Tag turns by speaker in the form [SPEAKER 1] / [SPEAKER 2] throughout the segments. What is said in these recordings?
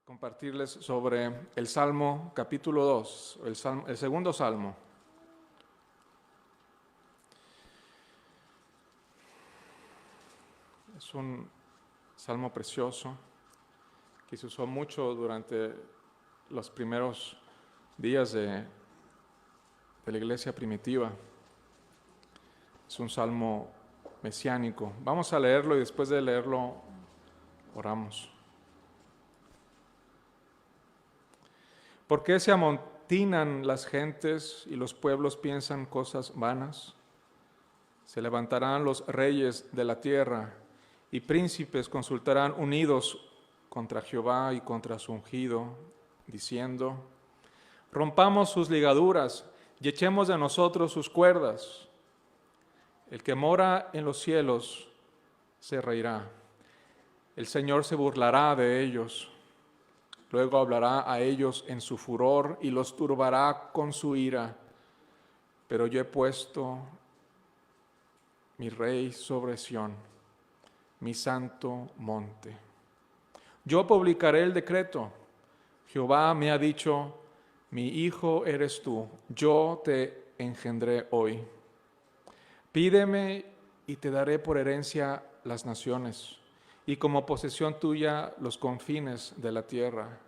[SPEAKER 1] compartirles sobre el Salmo capítulo 2, el segundo Salmo. Es un salmo precioso que se usó mucho durante los primeros días de la iglesia primitiva. Es un salmo mesiánico. Vamos a leerlo y después de leerlo oramos. ¿Por qué se amotinan las gentes y los pueblos piensan cosas vanas? Se levantarán los reyes de la tierra y príncipes consultarán unidos contra Jehová y contra su ungido, diciendo: rompamos sus ligaduras y echemos de nosotros sus cuerdas. El que mora en los cielos se reirá. El Señor se burlará de ellos. Luego hablará a ellos en su furor y los turbará con su ira. Pero yo he puesto mi rey sobre Sión, mi santo monte. Yo publicaré el decreto. Jehová me ha dicho: mi hijo eres tú, yo te engendré hoy. Pídeme y te daré por herencia las naciones, y como posesión tuya los confines de la tierra.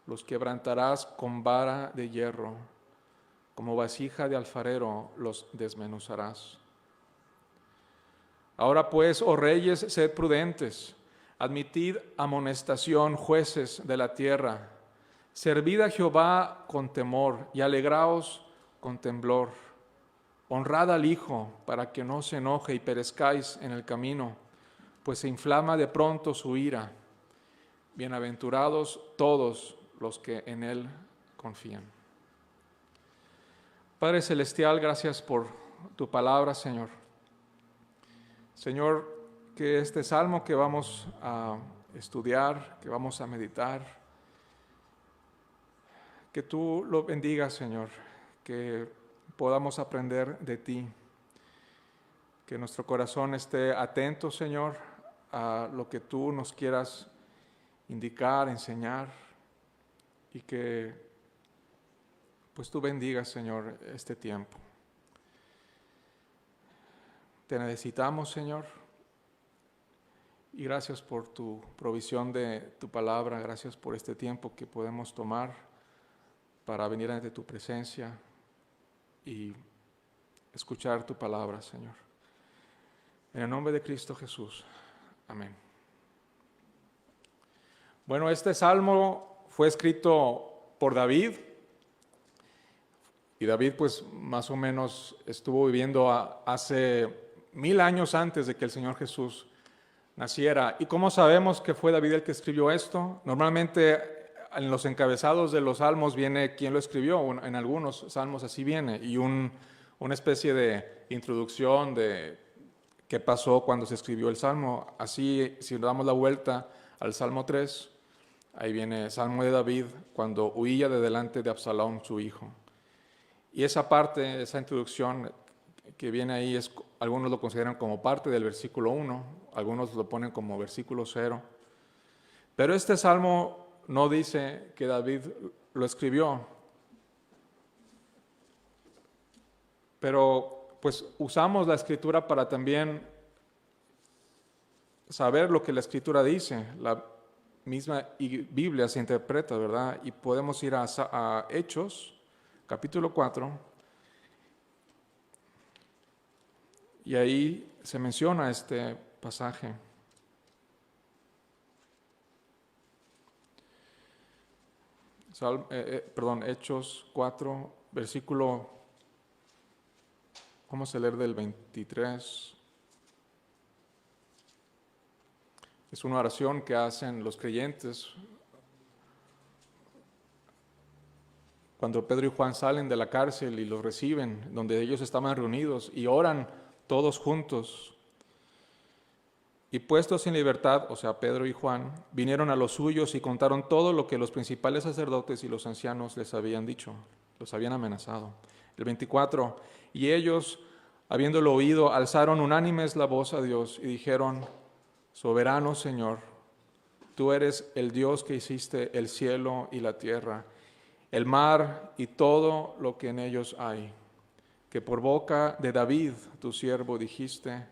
[SPEAKER 1] Los quebrantarás con vara de hierro, como vasija de alfarero los desmenuzarás. Ahora pues, oh reyes, sed prudentes, admitid amonestación, jueces de la tierra. Servid a Jehová con temor y alegraos con temblor. Honrad al Hijo para que no se enoje y perezcáis en el camino, pues se inflama de pronto su ira. Bienaventurados todos los que en Él confían. Padre Celestial, gracias por tu palabra, Señor. Señor, que este salmo que vamos a estudiar, que vamos a meditar, que tú lo bendigas, Señor, que podamos aprender de ti, que nuestro corazón esté atento, Señor, a lo que tú nos quieras indicar, enseñar, y que pues tú bendigas, Señor, este tiempo. Te necesitamos, Señor, y gracias por tu provisión de tu palabra, gracias por este tiempo que podemos tomar para venir ante tu presencia y escuchar tu palabra, Señor. En el nombre de Cristo Jesús. Amén. Bueno, este salmo fue escrito por David, y David pues más o menos estuvo viviendo hace 1000 años antes de que el Señor Jesús naciera. ¿Y cómo sabemos que fue David el que escribió esto? Normalmente en los encabezados de los salmos viene quién lo escribió, en algunos salmos así viene, y una especie de introducción de qué pasó cuando se escribió el salmo. Así, si damos la vuelta al Salmo 3, ahí viene Salmo de David cuando huía de delante de Absalón, su hijo. Y esa parte, esa introducción que viene ahí, algunos lo consideran como parte del versículo 1, algunos lo ponen como versículo 0. Pero este salmo no dice que David lo escribió. Pero pues usamos la escritura para también saber lo que la escritura dice. La misma Biblia se interpreta, ¿verdad? Y podemos ir a Hechos, capítulo 4, y ahí se menciona este pasaje. Hechos 4, versículo, vamos a leer del 23. Es una oración que hacen los creyentes cuando Pedro y Juan salen de la cárcel y los reciben, donde ellos estaban reunidos y oran todos juntos. Y puestos en libertad, o sea, Pedro y Juan, vinieron a los suyos y contaron todo lo que los principales sacerdotes y los ancianos les habían dicho, los habían amenazado. El 24, y ellos, habiéndolo oído, alzaron unánimes la voz a Dios y dijeron: soberano Señor, Tú eres el Dios que hiciste el cielo y la tierra, el mar y todo lo que en ellos hay, que por boca de David, tu siervo, dijiste: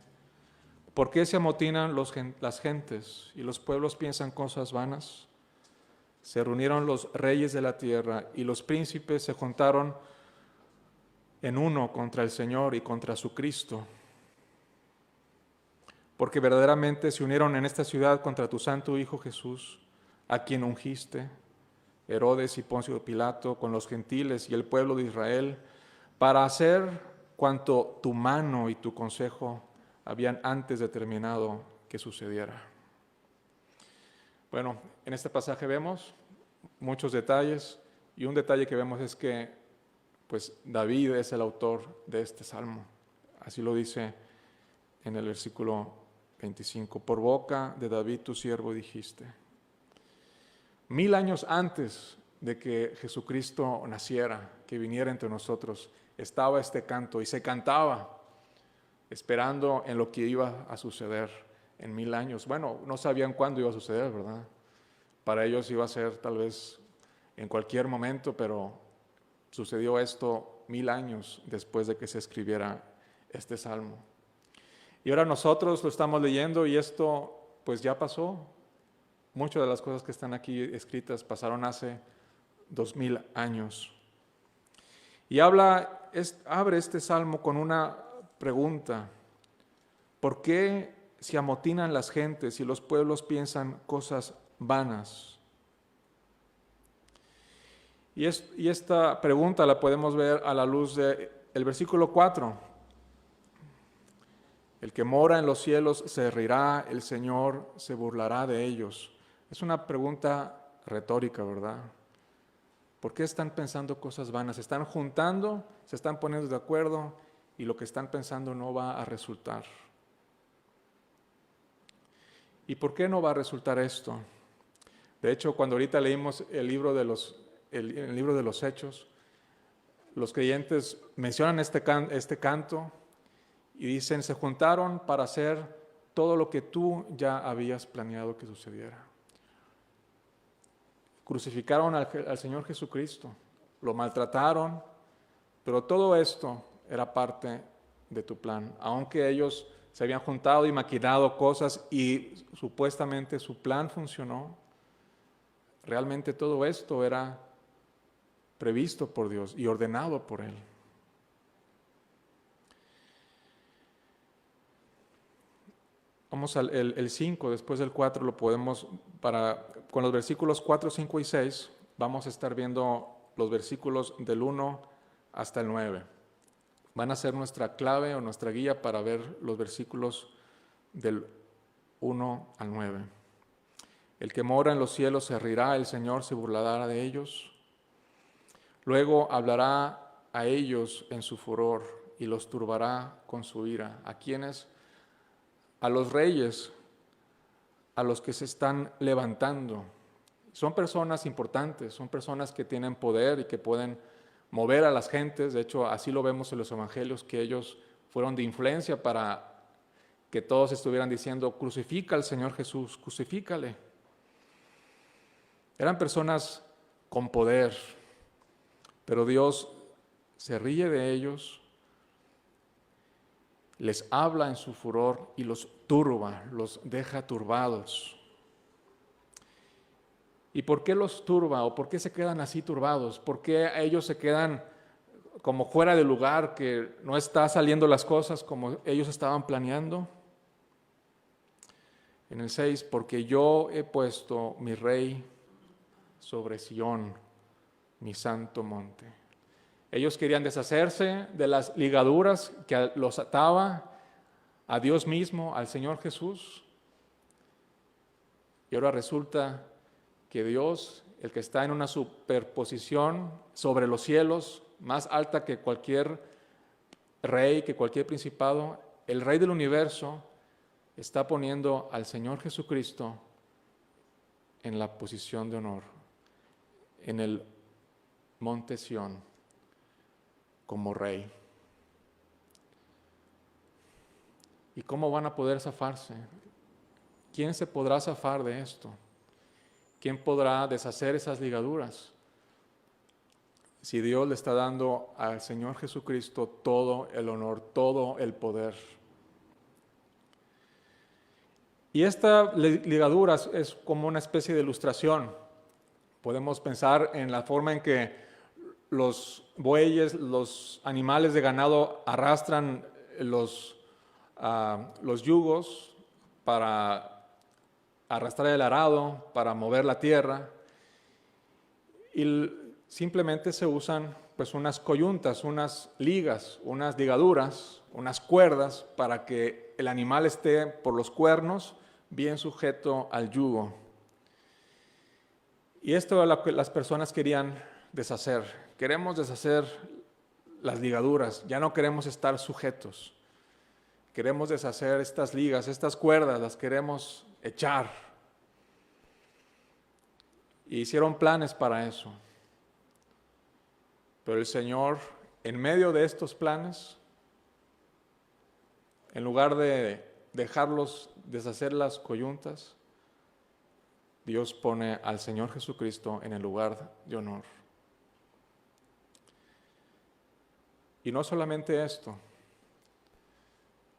[SPEAKER 1] ¿por qué se amotinan las gentes y los pueblos piensan cosas vanas? Se reunieron los reyes de la tierra y los príncipes se juntaron en uno contra el Señor y contra su Cristo, porque verdaderamente se unieron en esta ciudad contra tu santo Hijo Jesús, a quien ungiste, Herodes y Poncio Pilato, con los gentiles y el pueblo de Israel, para hacer cuanto tu mano y tu consejo habían antes determinado que sucediera. Bueno, en este pasaje vemos muchos detalles, y un detalle que vemos es que pues David es el autor de este salmo. Así lo dice en el versículo 25, por boca de David tu siervo dijiste. 1000 años antes de que Jesucristo naciera, que viniera entre nosotros, estaba este canto y se cantaba esperando en lo que iba a suceder en 1000 años. Bueno, no sabían cuándo iba a suceder, ¿verdad? Para ellos iba a ser tal vez en cualquier momento, pero sucedió esto 1000 años después de que se escribiera este salmo. Y ahora nosotros lo estamos leyendo y esto pues ya pasó. Muchas de las cosas que están aquí escritas pasaron hace 2000 años. Y abre este salmo con una pregunta: ¿por qué se amotinan las gentes y los pueblos piensan cosas vanas? Y esta pregunta la podemos ver a la luz del versículo 4. El que mora en los cielos se reirá, el Señor se burlará de ellos. Es una pregunta retórica, ¿verdad? ¿Por qué están pensando cosas vanas? Se están juntando, se están poniendo de acuerdo y lo que están pensando no va a resultar. ¿Y por qué no va a resultar esto? De hecho, cuando ahorita leímos el libro de los Hechos, los creyentes mencionan este canto y dicen: se juntaron para hacer todo lo que tú ya habías planeado que sucediera. Crucificaron al Señor Jesucristo, lo maltrataron, pero todo esto era parte de tu plan. Aunque ellos se habían juntado y maquinado cosas y supuestamente su plan funcionó, realmente todo esto era previsto por Dios y ordenado por Él. Vamos al 5, después del 4 lo podemos, con los versículos 4, 5 y 6, vamos a estar viendo los versículos del 1 hasta el 9. Van a ser nuestra clave o nuestra guía para ver los versículos del 1 al 9. El que mora en los cielos se reirá, el Señor se burlará de ellos. Luego hablará a ellos en su furor y los turbará con su ira. ¿A quiénes? A los reyes, a los que se están levantando. Son personas importantes, son personas que tienen poder y que pueden mover a las gentes. De hecho, así lo vemos en los evangelios, que ellos fueron de influencia para que todos estuvieran diciendo: crucifica al Señor Jesús, crucifícale. Eran personas con poder, pero Dios se ríe de ellos, les habla en su furor y los turba, los deja turbados. ¿Y por qué los turba o por qué se quedan así turbados? ¿Por qué ellos se quedan como fuera de lugar, que no está saliendo las cosas como ellos estaban planeando? En el 6, porque yo he puesto mi rey sobre Sión, mi santo monte. Ellos querían deshacerse de las ligaduras que los ataba a Dios mismo, al Señor Jesús. Y ahora resulta que Dios, el que está en una superposición sobre los cielos, más alta que cualquier rey, que cualquier principado, el Rey del universo, está poniendo al Señor Jesucristo en la posición de honor, en el monte Sión, como rey. ¿Y cómo van a poder zafarse? ¿Quién se podrá zafar de esto? ¿quién podrá deshacer esas ligaduras? Si Dios le está dando al Señor Jesucristo todo el honor, todo el poder. Y esta ligadura es como una especie de ilustración. Podemos pensar en la forma en que los bueyes, los animales de ganado arrastran los yugos para arrastrar el arado, para mover la tierra. Y simplemente se usan pues unas coyuntas, unas ligas, unas ligaduras, unas cuerdas para que el animal esté por los cuernos bien sujeto al yugo. Y esto es lo que las personas querían deshacer. Queremos deshacer las ligaduras, ya no queremos estar sujetos. Queremos deshacer estas ligas, estas cuerdas, las queremos echar. Y hicieron planes para eso. Pero el Señor, en medio de estos planes, en lugar de dejarlos deshacer las coyuntas, Dios pone al Señor Jesucristo en el lugar de honor. Y no solamente esto,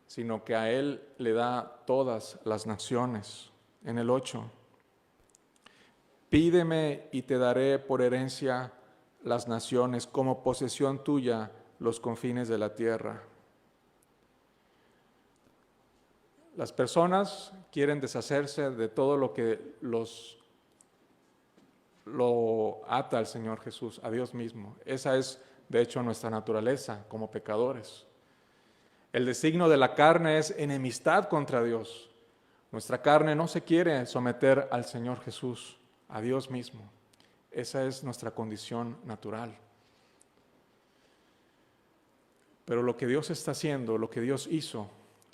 [SPEAKER 1] sino que a Él le da todas las naciones. En el 8, pídeme y te daré por herencia las naciones, como posesión tuya los confines de la tierra. Las personas quieren deshacerse de todo lo que lo ata al Señor Jesús, a Dios mismo. Esa es, de hecho, nuestra naturaleza como pecadores. El designio de la carne es enemistad contra Dios. Nuestra carne no se quiere someter al Señor Jesús, a Dios mismo. Esa es nuestra condición natural. Pero lo que Dios está haciendo, lo que Dios hizo,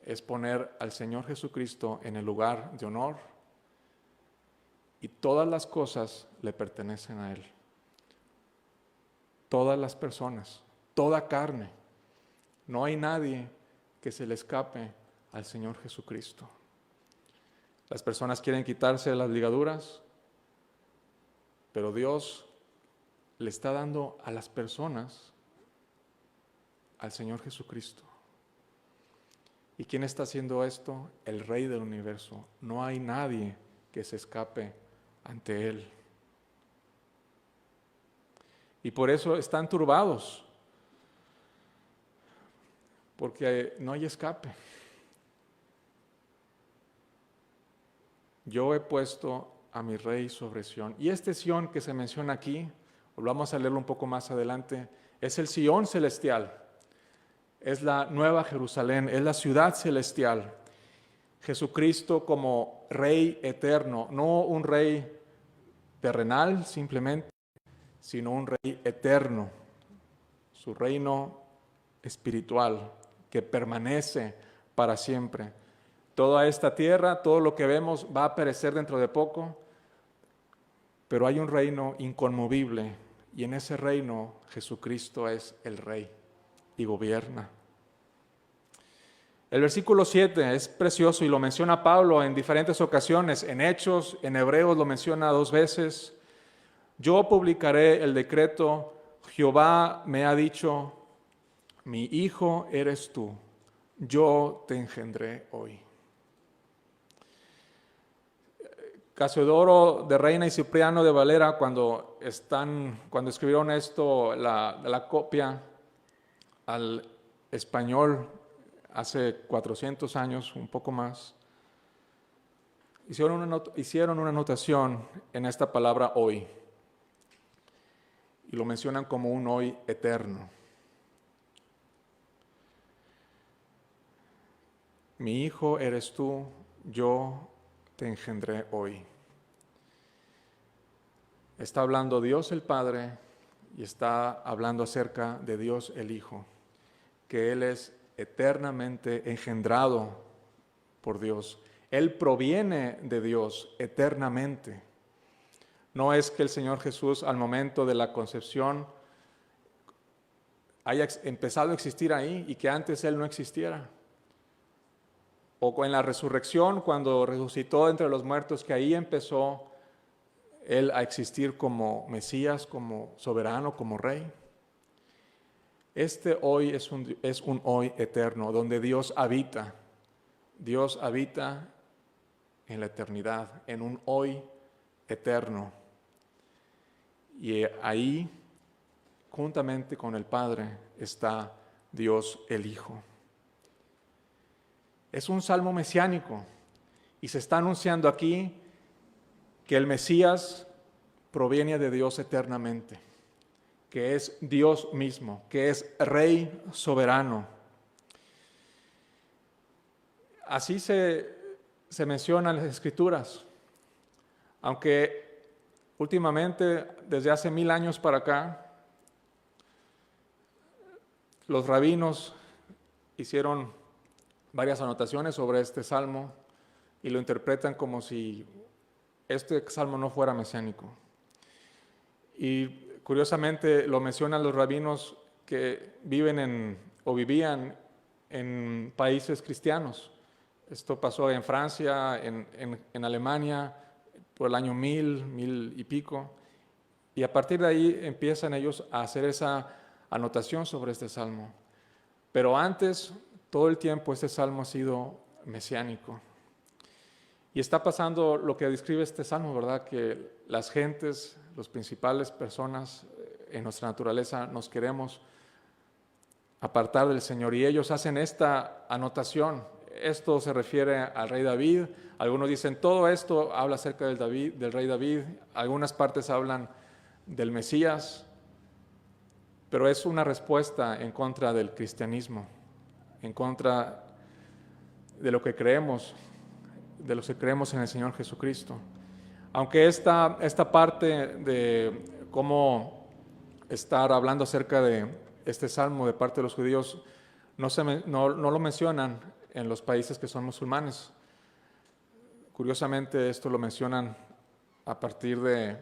[SPEAKER 1] es poner al Señor Jesucristo en el lugar de honor, y todas las cosas le pertenecen a Él. Todas las personas, toda carne. No hay nadie que se le escape al Señor Jesucristo. Las personas quieren quitarse las ligaduras, pero Dios le está dando a las personas al Señor Jesucristo. ¿Y quién está haciendo esto? El Rey del universo. No hay nadie que se escape ante Él. Y por eso están turbados, porque no hay escape. Yo he puesto a mi Rey sobre Sión. Y este Sión que se menciona aquí, vamos a leerlo un poco más adelante, es el Sión celestial. Es la nueva Jerusalén, es la ciudad celestial. Jesucristo como Rey eterno, no un Rey terrenal simplemente, sino un Rey eterno. Su reino espiritual que permanece para siempre. Toda esta tierra, todo lo que vemos va a perecer dentro de poco, pero hay un reino inconmovible y en ese reino Jesucristo es el Rey y gobierna. El versículo 7 es precioso y lo menciona Pablo en diferentes ocasiones, en Hechos, en Hebreos lo menciona 2 veces. Yo publicaré el decreto, Jehová me ha dicho, mi hijo eres tú, yo te engendré hoy. Casiodoro de Reina y Cipriano de Valera, cuando escribieron esto, la copia al español hace 400 años, un poco más, hicieron una anotación en esta palabra hoy, y lo mencionan como un hoy eterno. Mi hijo eres tú, yo te engendré hoy. Está hablando Dios el Padre y está hablando acerca de Dios el Hijo, que Él es eternamente engendrado por Dios. Él proviene de Dios eternamente. No es que el Señor Jesús al momento de la concepción haya empezado a existir ahí y que antes Él no existiera. O en la resurrección, cuando resucitó entre los muertos, que ahí empezó Él a existir como Mesías, como soberano, como Rey. Este hoy es un hoy eterno, donde Dios habita. Dios habita en la eternidad, en un hoy eterno. Y ahí, juntamente con el Padre, está Dios el Hijo. Es un salmo mesiánico y se está anunciando aquí que el Mesías proviene de Dios eternamente, que es Dios mismo, que es Rey soberano. Así se menciona en las Escrituras, aunque últimamente, desde hace 1000 años para acá, los rabinos hicieron varias anotaciones sobre este salmo y lo interpretan como si este salmo no fuera mesiánico. Y curiosamente lo mencionan los rabinos que vivían en países cristianos. Esto pasó en Francia, en Alemania, por el año 1000 y pico. Y a partir de ahí empiezan ellos a hacer esa anotación sobre este salmo. Pero antes, todo el tiempo, este salmo ha sido mesiánico. Y está pasando lo que describe este salmo, ¿verdad? Que las gentes, las principales personas en nuestra naturaleza, nos queremos apartar del Señor. Y ellos hacen esta anotación. Esto se refiere al rey David. Algunos dicen, todo esto habla acerca del rey David. Algunas partes hablan del Mesías. Pero es una respuesta en contra del cristianismo, en contra de lo que creemos, de los que creemos en el Señor Jesucristo. Aunque esta parte de cómo estar hablando acerca de este salmo de parte de los judíos no lo mencionan en los países que son musulmanes. Curiosamente, esto lo mencionan a partir del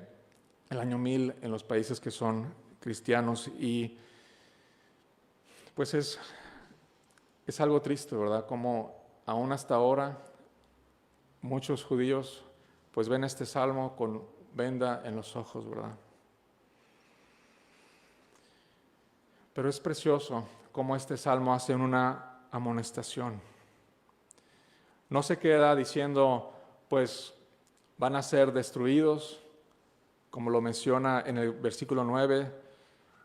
[SPEAKER 1] año 1000 en los países que son cristianos, y pues es algo triste, ¿verdad? Como aún hasta ahora muchos judíos pues ven este salmo con venda en los ojos, ¿verdad? Pero es precioso cómo este salmo hace una amonestación. No se queda diciendo, pues van a ser destruidos, como lo menciona en el versículo 9,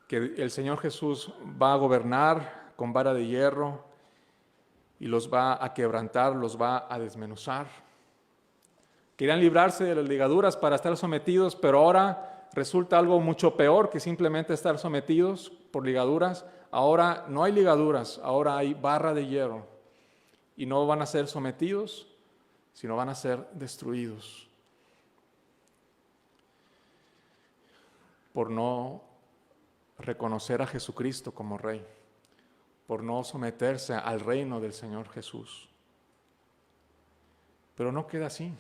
[SPEAKER 1] que el Señor Jesús va a gobernar con vara de hierro y los va a quebrantar, los va a desmenuzar. Querían librarse de las ligaduras para estar sometidos, pero ahora resulta algo mucho peor que simplemente estar sometidos por ligaduras. Ahora no hay ligaduras, ahora hay barra de hierro. Y no van a ser sometidos, sino van a ser destruidos por no reconocer a Jesucristo como Rey, por no someterse al reino del Señor Jesús. Pero no queda así.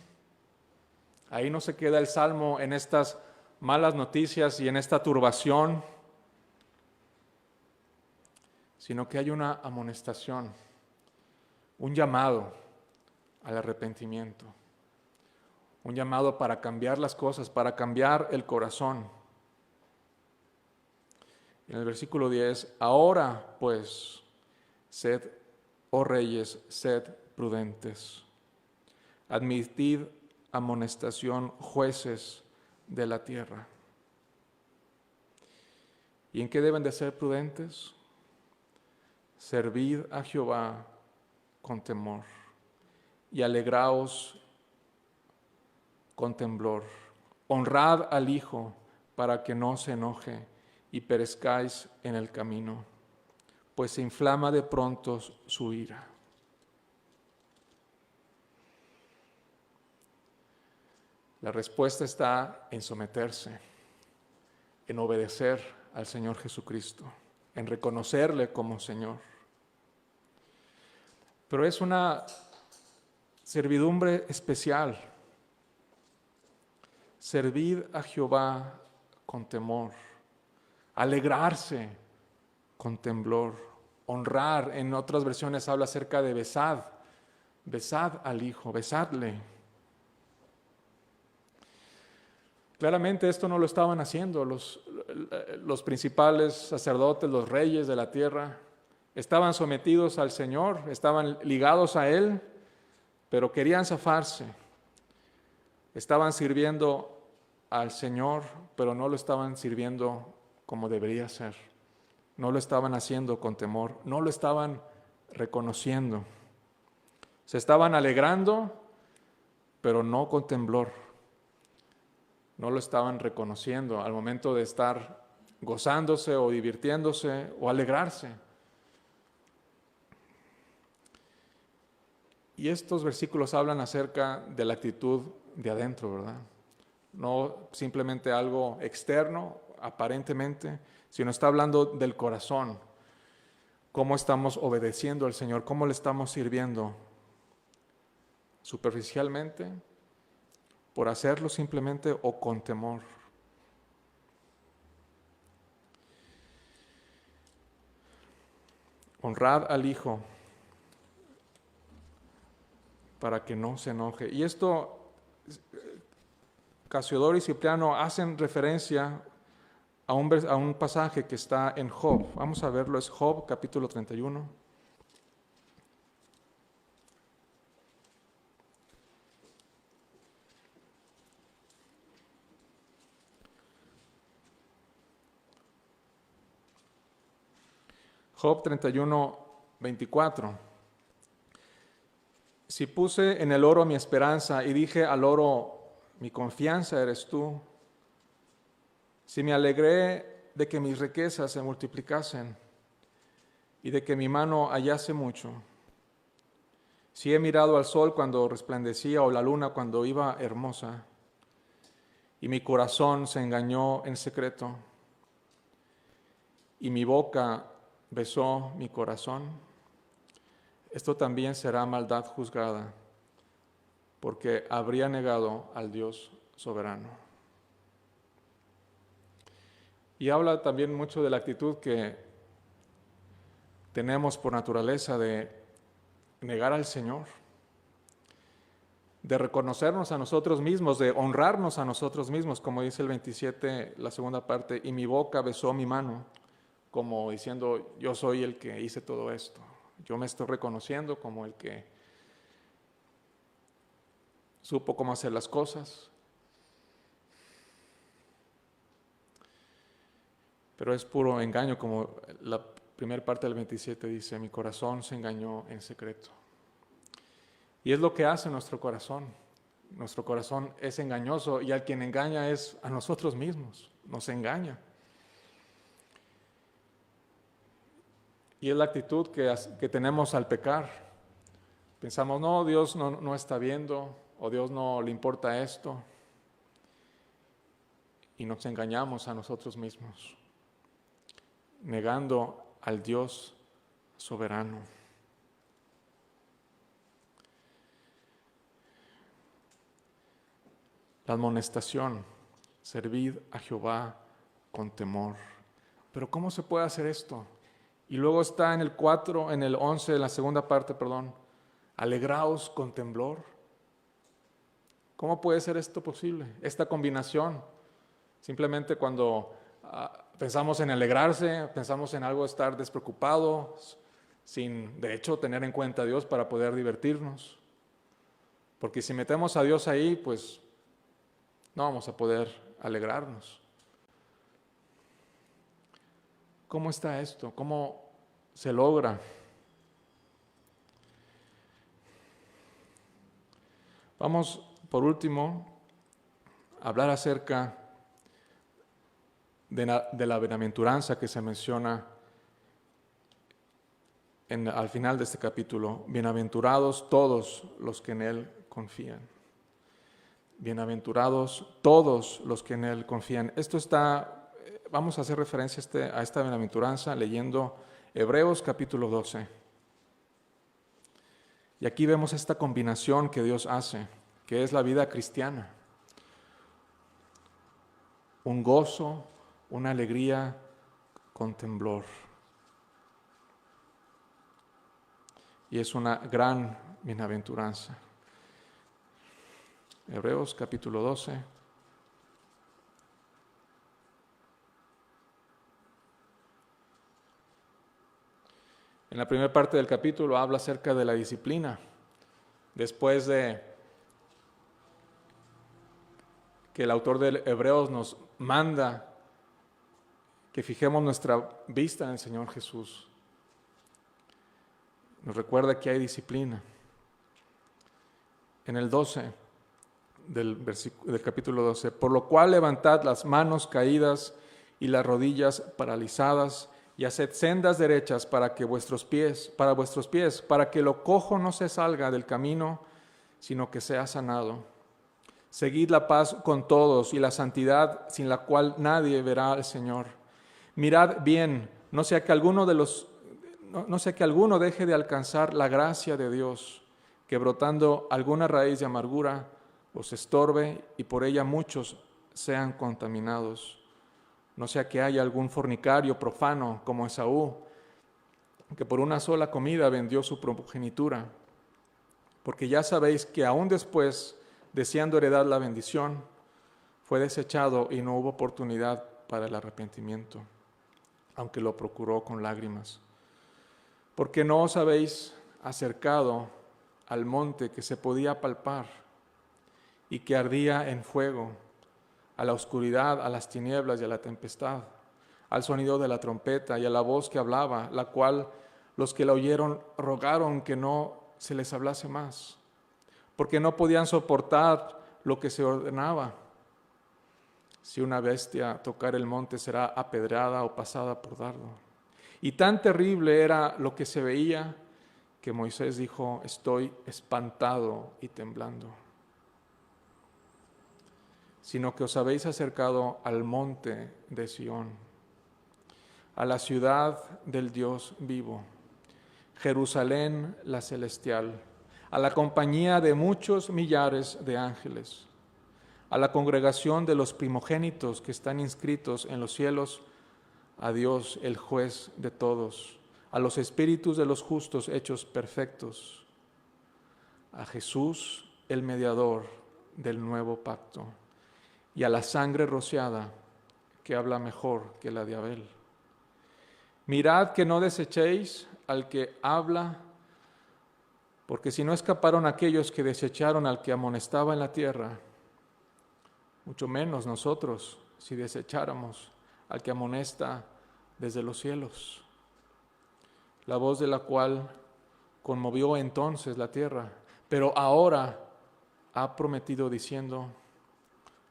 [SPEAKER 1] Ahí no se queda el Salmo en estas malas noticias y en esta turbación, sino que hay una amonestación, un llamado al arrepentimiento, un llamado para cambiar las cosas, para cambiar el corazón. En el versículo 10, ahora pues, sed, oh reyes, sed prudentes, admitid amonestación, jueces de la tierra. ¿Y en qué deben de ser prudentes? Servid a Jehová con temor y alegraos con temblor. Honrad al Hijo para que no se enoje y perezcáis en el camino, pues se inflama de pronto su ira. La respuesta está en someterse, en obedecer al Señor Jesucristo, en reconocerle como Señor. Pero es una servidumbre especial. Servid a Jehová con temor, alegrarse con temblor, honrar. En otras versiones habla acerca de besad al Hijo, besadle. Claramente esto no lo estaban haciendo los principales sacerdotes, los reyes de la tierra. Estaban sometidos al Señor, estaban ligados a Él, pero querían zafarse. Estaban sirviendo al Señor, pero no lo estaban sirviendo como debería ser. No lo estaban haciendo con temor, no lo estaban reconociendo. Se estaban alegrando, pero no con temblor. No lo estaban reconociendo al momento de estar gozándose o divirtiéndose o alegrarse. Y estos versículos hablan acerca de la actitud de adentro, ¿verdad? No simplemente algo externo, aparentemente, sino está hablando del corazón. Cómo estamos obedeciendo al Señor, cómo le estamos sirviendo. Superficialmente, por hacerlo simplemente o con temor. Honrad al Hijo para que no se enoje. Y esto, Casiodoro y Cipriano hacen referencia a un pasaje que está en Job. Vamos a verlo, es Job capítulo 31. Job 31, 24. Si puse en el oro mi esperanza y dije al oro, mi confianza eres tú. Si me alegré de que mis riquezas se multiplicasen y de que mi mano hallase mucho. Si he mirado al sol cuando resplandecía o la luna cuando iba hermosa y mi corazón se engañó en secreto y mi boca besó mi corazón, esto también será maldad juzgada, porque habría negado al Dios soberano. Y habla también mucho de la actitud que tenemos por naturaleza de negar al Señor, de reconocernos a nosotros mismos, de honrarnos a nosotros mismos, como dice el 27, la segunda parte, y mi boca besó mi mano, como diciendo, yo soy el que hice todo esto. Yo me estoy reconociendo como el que supo cómo hacer las cosas. Pero es puro engaño, como la primera parte del 27 dice, mi corazón se engañó en secreto. Y es lo que hace nuestro corazón. Nuestro corazón es engañoso y al quien engaña es a nosotros mismos, nos engaña. Y es la actitud que tenemos al pecar. Pensamos, no, Dios no está viendo, o Dios no le importa esto. Y nos engañamos a nosotros mismos, negando al Dios soberano. La amonestación, servid a Jehová con temor. Pero ¿cómo se puede hacer esto? Y luego está en el 4, en el 11, en la segunda parte, alegraos con temblor. ¿Cómo puede ser esto posible? Esta combinación. Simplemente cuando pensamos en alegrarse, pensamos en algo estar despreocupados, sin de hecho tener en cuenta a Dios para poder divertirnos. Porque si metemos a Dios ahí, pues no vamos a poder alegrarnos. ¿Cómo está esto? ¿Cómo se logra? Vamos, por último, a hablar acerca de la bienaventuranza que se menciona al final de este capítulo. Bienaventurados todos los que en Él confían. Bienaventurados todos los que en Él confían. Esto está, vamos a hacer referencia a esta bienaventuranza leyendo Hebreos capítulo 12. Y aquí vemos esta combinación que Dios hace, que es la vida cristiana. Un gozo, una alegría con temblor. Y es una gran bienaventuranza. Hebreos capítulo 12. En la primera parte del capítulo habla acerca de la disciplina. Después de que el autor de Hebreos nos manda que fijemos nuestra vista en el Señor Jesús, nos recuerda que hay disciplina. En el 12 del capítulo 12, por lo cual levantad las manos caídas y las rodillas paralizadas y haced sendas derechas para vuestros pies, para que lo cojo no se salga del camino, sino que sea sanado. Seguid la paz con todos y la santidad sin la cual nadie verá al Señor. Mirad bien, no sea que alguno deje de alcanzar la gracia de Dios, que brotando alguna raíz de amargura os estorbe y por ella muchos sean contaminados. No sea que haya algún fornicario profano como Esaú, que por una sola comida vendió su primogenitura. Porque ya sabéis que aún después, deseando heredar la bendición, fue desechado y no hubo oportunidad para el arrepentimiento, aunque lo procuró con lágrimas. Porque no os habéis acercado al monte que se podía palpar y que ardía en fuego, a la oscuridad, a las tinieblas y a la tempestad, al sonido de la trompeta y a la voz que hablaba, la cual los que la oyeron rogaron que no se les hablase más, porque no podían soportar lo que se ordenaba. Si una bestia tocar el monte será apedrada o pasada por dardo. Y tan terrible era lo que se veía que Moisés dijo: estoy espantado y temblando. Sino que os habéis acercado al monte de Sión, a la ciudad del Dios vivo, Jerusalén la celestial, a la compañía de muchos millares de ángeles, a la congregación de los primogénitos que están inscritos en los cielos, a Dios el juez de todos, a los espíritus de los justos hechos perfectos, a Jesús el mediador del nuevo pacto, y a la sangre rociada que habla mejor que la de Abel. Mirad que no desechéis al que habla, porque si no escaparon aquellos que desecharon al que amonestaba en la tierra, mucho menos nosotros si desecháramos al que amonesta desde los cielos. La voz de la cual conmovió entonces la tierra, pero ahora ha prometido diciendo: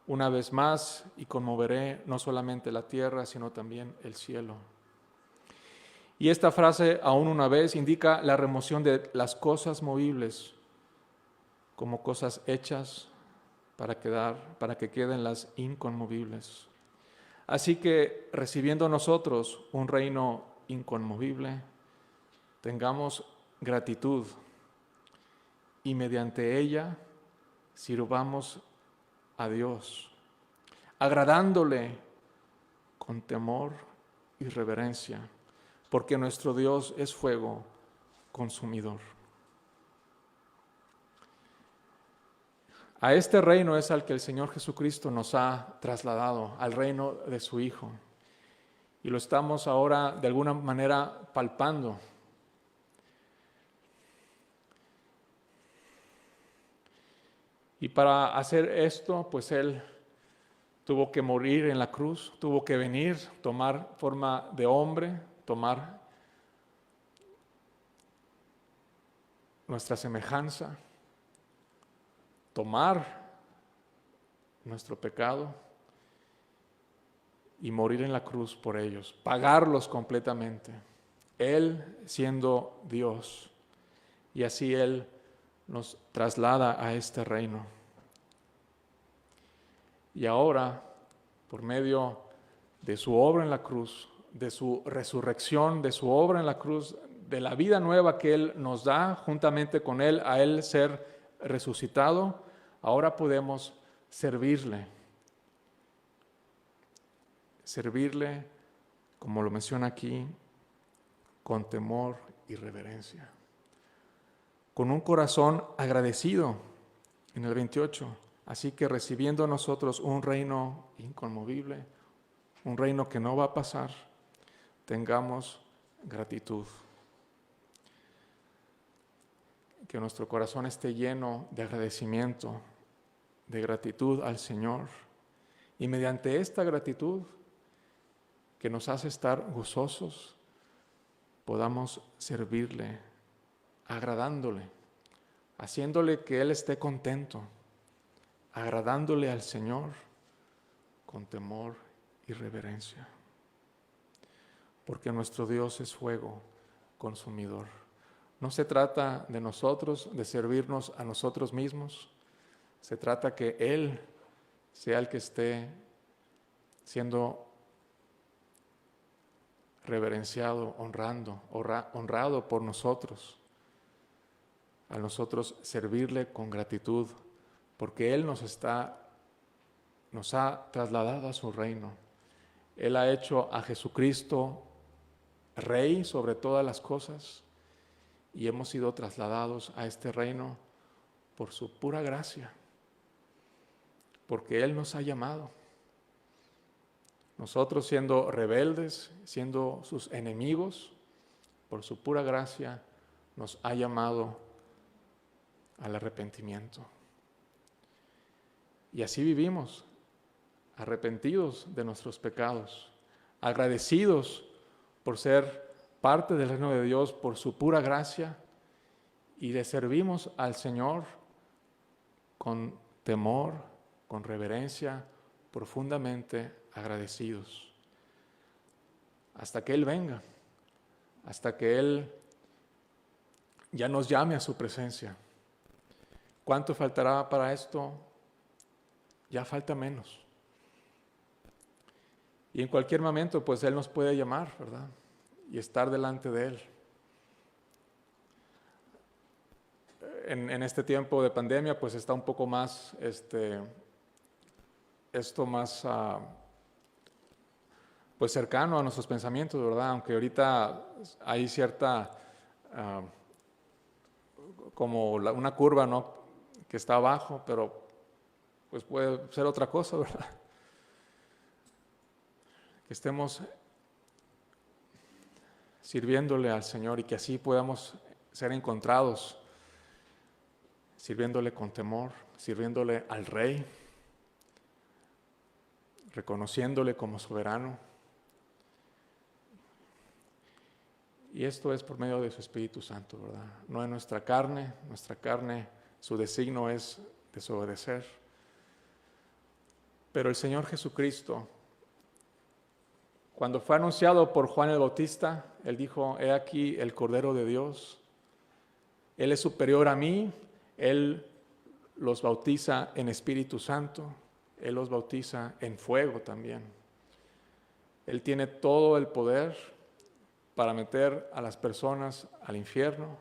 [SPEAKER 1] una vez más, y conmoveré no solamente la tierra, sino también el cielo. Y esta frase, aún una vez, indica la remoción de las cosas movibles como cosas hechas para que queden las inconmovibles. Así que, recibiendo nosotros un reino inconmovible, tengamos gratitud y mediante ella sirvamos a Dios, agradándole con temor y reverencia, porque nuestro Dios es fuego consumidor. A este reino es al que el Señor Jesucristo nos ha trasladado, al reino de su Hijo. Y lo estamos ahora de alguna manera palpando. Y para hacer esto, pues Él tuvo que morir en la cruz, tuvo que venir, tomar forma de hombre, tomar nuestra semejanza, tomar nuestro pecado y morir en la cruz por ellos, pagarlos completamente. Él siendo Dios, y así Él nos traslada a este reino. Y ahora, por medio de su obra en la cruz, de su resurrección, de su obra en la cruz, de la vida nueva que Él nos da juntamente con Él, a Él ser resucitado, ahora podemos servirle. Servirle, como lo menciona aquí, con temor y reverencia. Con un corazón agradecido, en el 28. Así que recibiendo nosotros un reino inconmovible, un reino que no va a pasar, tengamos gratitud. que nuestro corazón esté lleno de agradecimiento, de gratitud al Señor. Y mediante esta gratitud que nos hace estar gozosos, podamos servirle, agradándole, haciéndole que Él esté contento, agradándole al Señor con temor y reverencia. Porque nuestro Dios es fuego consumidor. No se trata de nosotros, de servirnos a nosotros mismos. Se trata que Él sea el que esté siendo reverenciado, honrado por nosotros. A nosotros servirle con gratitud, porque Él nos ha trasladado a su reino. Él ha hecho a Jesucristo Rey sobre todas las cosas y hemos sido trasladados a este reino por su pura gracia, porque Él nos ha llamado. Nosotros siendo rebeldes, siendo sus enemigos, por su pura gracia nos ha llamado al arrepentimiento. Y así vivimos, arrepentidos de nuestros pecados, agradecidos por ser parte del reino de Dios, por su pura gracia, y le servimos al Señor con temor, con reverencia, profundamente agradecidos, hasta que Él venga, hasta que Él ya nos llame a su presencia. ¿Cuánto faltará para esto? Ya falta menos. Y en cualquier momento, pues Él nos puede llamar, ¿verdad? Y estar delante de Él. En este tiempo de pandemia, pues está un poco más, esto más, pues cercano a nuestros pensamientos, ¿verdad? Aunque ahorita hay cierta, como una curva, ¿no? Que está abajo, pero pues puede ser otra cosa, ¿verdad? Que estemos sirviéndole al Señor y que así podamos ser encontrados, sirviéndole con temor, sirviéndole al Rey, reconociéndole como soberano. Y esto es por medio de su Espíritu Santo, ¿verdad? No en nuestra carne, su designio es desobedecer. Pero el Señor Jesucristo, cuando fue anunciado por Juan el Bautista, Él dijo: he aquí el Cordero de Dios, Él es superior a mí, Él los bautiza en Espíritu Santo, Él los bautiza en fuego también. Él tiene todo el poder para meter a las personas al infierno,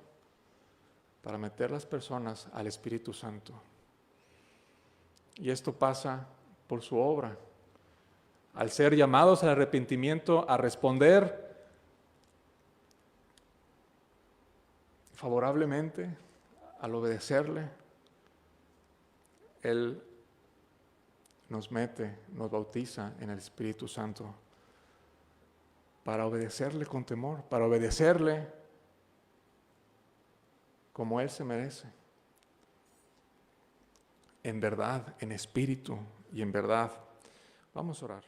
[SPEAKER 1] para meter a las personas al Espíritu Santo. Y esto pasa por su obra. Al ser llamados al arrepentimiento, a responder favorablemente, al obedecerle, Él nos bautiza en el Espíritu Santo para obedecerle con temor, para obedecerle como Él se merece, en verdad, en espíritu y en verdad. Vamos a orar.